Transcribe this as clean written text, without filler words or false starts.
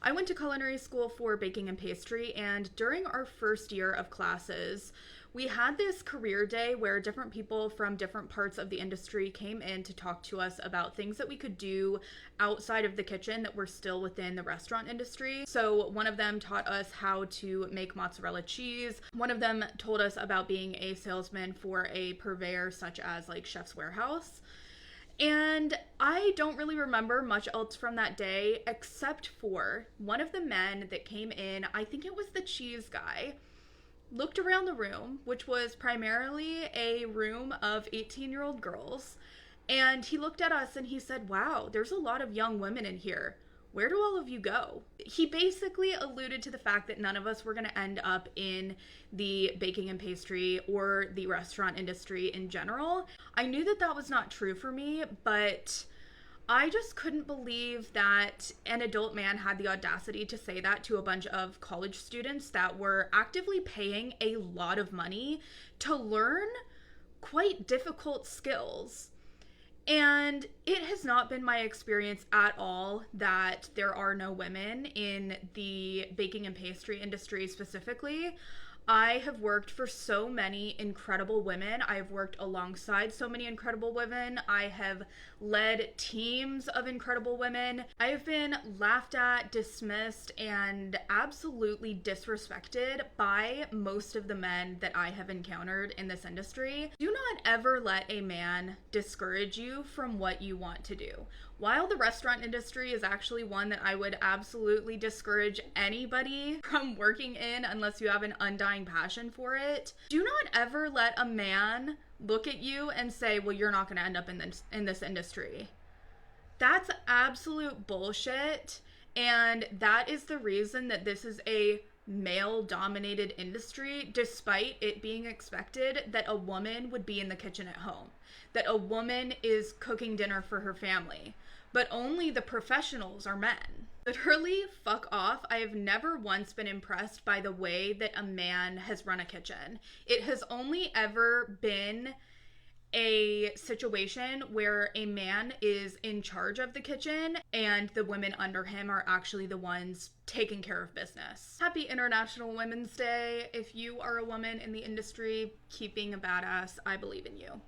I went to culinary school for baking and pastry, and during our first year of classes, we had this career day where different people from different parts of the industry came in to talk to us about things that we could do outside of the kitchen that were still within the restaurant industry. So one of them taught us how to make mozzarella cheese. One of them told us about being a salesman for a purveyor such as like Chef's Warehouse. And I don't really remember much else from that day except for one of the men that came in, I think it was the cheese guy, looked around the room, which was primarily a room of 18-year-old girls, and he looked at us and he said, "Wow, there's a lot of young women in here. Where do all of you go?" He basically alluded to the fact that none of us were going to end up in the baking and pastry or the restaurant industry in general. I knew that that was not true for me, but I just couldn't believe that an adult man had the audacity to say that to a bunch of college students that were actively paying a lot of money to learn quite difficult skills. And it has not been my experience at all that there are no women in the baking and pastry industry specifically. I have worked for so many incredible women. I have worked alongside so many incredible women. I have led teams of incredible women. I have been laughed at, dismissed, and absolutely disrespected by most of the men that I have encountered in this industry. Do not ever let a man discourage you from what you want to do. While the restaurant industry is actually one that I would absolutely discourage anybody from working in unless you have an undying passion for it, do not ever let a man look at you and say, "Well, you're not going to end up in this industry." That's absolute bullshit, and that is the reason that this is a male-dominated industry, despite it being expected that a woman would be in the kitchen at home, that a woman is cooking dinner for her family, but only the professionals are men. Literally, fuck off. I have never once been impressed by the way that a man has run a kitchen. It has only ever been a situation where a man is in charge of the kitchen and the women under him are actually the ones taking care of business. Happy International Women's Day. If you are a woman in the industry, keep being a badass. I believe in you.